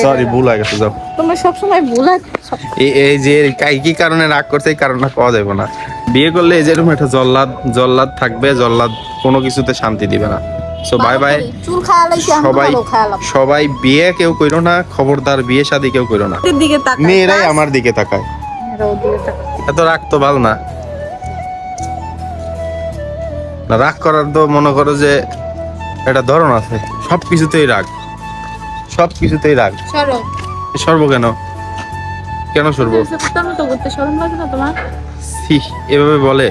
Sorry ভুল হয়ে গেছে যাও। তোমরা সবসময় ভুল এই যে কি কারণে রাগ করছে এই কারণটা পাওয়া যাবে না। বিয়ে করলে এই যে এরকম একটা জল্লাদ থাকবে, জল্লাদ কোনো কিছুতে শান্তি দিবে না। So bye bye. চুল খাওয়ালাইছি সবাই সবাই বিয়ে কেউ কইরো না, খবরদার বিয়ে শাদী কেউ কইরো না। দিকে তাকায়, মেয়েরাই আমার দিকে তাকায়। এত রাগ তো ভালো না। রাগ করার তো মনে করো যে একটা ধরন আছে, সবকিছুতেই রাগ, সবকিছুতেই রাগ। সর্ব কেন কেন সর্ব এভাবে বলে?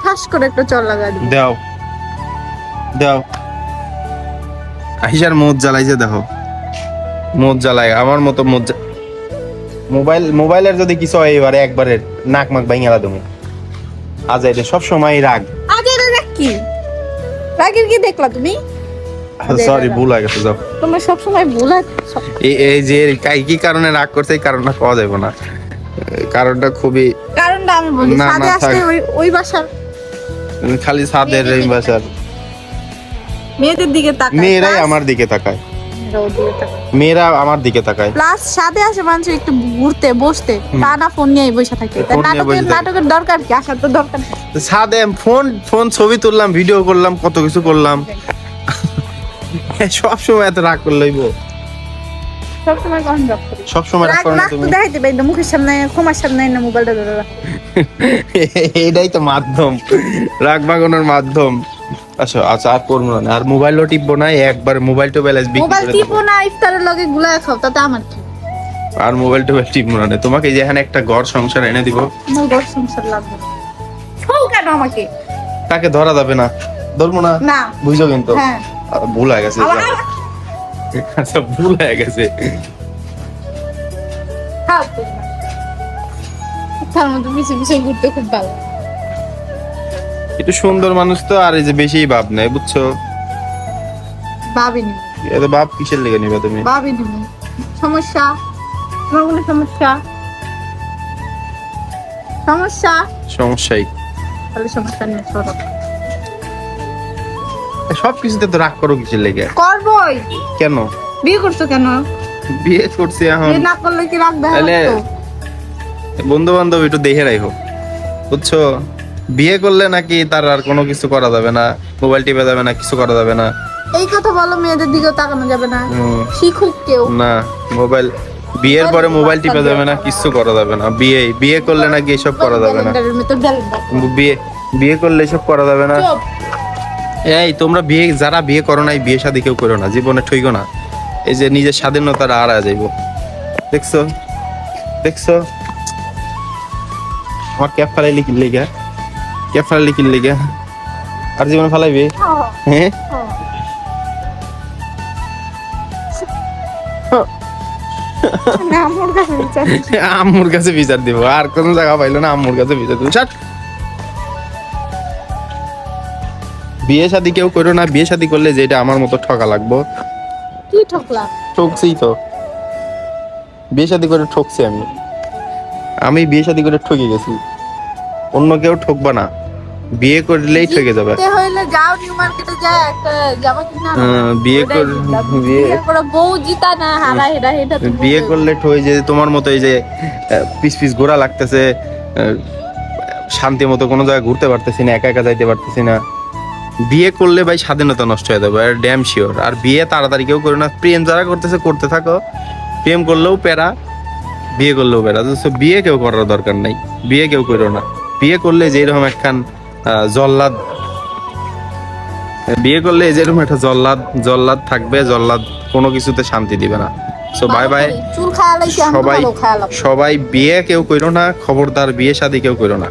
ঠাস করে একটা চল লাগা দিই। দাও দাও। আইসার মদ জ্বালাইছে দেখো, মদ জ্বালায় আমার মতো মদ। মোবাইলের যদি কিছু হয় এবারে একবারে নাক মাক ভাঙিয়া তুমি। আজ এটা সব সময় রাগ। আজ এটা রাগ কি? রাগের কি দেখলা তুমি? সরি ভুল হয়ে গেছে যাও। তোমরা সব সময় ভুল এই যে কি কারণে রাগ করছে এই কারণটা পাওয়া যাবে না। কারণটা খুবই, কারণটা আমি বলি। ছাদে আসলে ওই বাসার খালি ছাদের এই বাসার মেয়েদের দিকে তাকায়, মেয়েরাই আমার দিকে তাকায়। মেয়েরা আমার দিকে তাকায়। প্লাস সাথে আসে মানুষ একটু ঘুরতে বসতে, তা না ফোন নিয়ে বসে থাকে। নাটকের দরকার কি? আসার তো দরকার নেই। সাথে ফোন ছবি তুললাম, ভিডিও করলাম, কত কিছু করলাম। সব সময় এত রাগ করে লইব? সব সময় কখন রাগ করি? সব সময় রাগ করো না তুমি? দেখাইতে পাই না, মুখের সামনে ক্ষমার সামনে না মোবাইলটা ধরে রাখ। এটাই তো মাধ্যম, রাগ ভাগানোর মাধ্যম। আচ্ছা আচ্ছা, আর করবো না, আর মোবাইলও টিপবো না। একবার মোবাইল তো ব্যালেন্স বিক্রি করে মোবাইল টিপো না, ইফতারের লগে গুলায় খাও, তাতে আমার কি? আর মোবাইল টিপবো না। তোমাকে যে এখানে একটা ঘর সংসার এনে দিব, আমার ঘর সংসার লাগবে না। খাও কেন আমাকে? তাকে ধরা যাবে না, ধরবো না, না বুঝছো? কিন্তু হ্যাঁ ভুল হয়ে গেছে। আচ্ছা ভুল হয়ে গেছে। খাও তুমি। তার মধ্যে মিশে মিশে ঘুরতে খুব ভালো। একটু সুন্দর মানুষ তো, আর এই যে বেশি ভাব নেই, বুঝছো? ভাবিনি। এত ভাব কিসের লেগে নিবে তুমি? ভাবিনি। সমস্যা? তোমার কোনো সমস্যা? সমস্যা? সমস্যাই। তাহলে সমস্যা নিয়ে সরো। সবকিছুতে তো রাগ করো কিসের লেগে? করবই। কেন বিয়ে করছো কেন? বিয়ে করছি এখন। বিয়ে না করলে কি রাগ দেখা তাহলে বন্ধু বান্ধব একটু দেখে রাখো, বুঝছো? বিয়ে করলে নাকি তার আর কোনো কিছু করা যাবে না, মোবাইল টিপা যাবে না, কিছু করা যাবে না। এই কথা বলো, মেয়েদের দিকেও তাকানো যাবে না। শিখুক কেউ না, মোবাইল বিয়ের পরে মোবাইল টিপা যাবে না, কিছু করা যাবে না। বিয়ে করলে নাকি এসব করা যাবে না। বিয়ে করলে এসব করা যাবে না। এই তোমরা যারা বিয়ে করো নাই, বিয়ে শাদী কেউ করো না, জীবনে ঠইকো না। এই যে নিজের স্বাধীনতার হারা যাইব। দেখছো দেখছো আমার ক্যাপ ফালাইলি কি লেগে? ক্যাপ ফালাইলি কি লেগে? আর জীবনে ফালাইবি? হ্যাঁ আম্মুর কাছে বিচার দিব। আর কোন জায়গা পাইলো না, আম্মুর কাছে বিচার দিব। বিয়ে শাদী কেউ করো না। বিয়ে শাদী করলে যেটা আমার মতো ঠকা লাগবো। কি ঠকলাম? ঠকছি তো, বিয়ে শাদী করে ঠকছি আমি বিয়ে শাদী করে ঠকে গেছি। অন্য কেউ ঠকবা না, বিয়ে করলেই ঠকে যাবে। হইলে যাও নিউ মার্কেটে যায় একটা জামা কিনা। বিয়ে করে বউ জিতা না হারা হেডা হেডা। বিয়ে করলে ঠই যে তোমার মতো এই যে পিস পিস গোড়া লাগতেছে, শান্তি মতো কোনো জায়গায় ঘুরতে পারতেছি না, একা একা যাইতে পারতেছি না। বিয়ে করলে ভাই স্বাধীনতা নষ্ট হয়ে যাবে, আর ড্যাম শিওর। আর বিয়ে তাড়াতাড়ি কেউ করো না। প্রেম যারা করতেছে করতে থাকো, প্রেম করলেও প্যারা, বিয়ে করলেও প্যারা। বিয়ে কেউ করার দরকার নাই, বিয়ে কেউ করো না। বিয়ে করলে যেরকম একখান জল্লাদ, বিয়ে করলে যেরকম একটা জল্লাদ থাকবে, জল্লাদ কোনো কিছুতে শান্তি দিবে না। So bye bye. চুল খাওয়ালাইছি সবাই বিয়ে কেউ করো না, খবরদার বিয়ে শাদী কেউ করো না।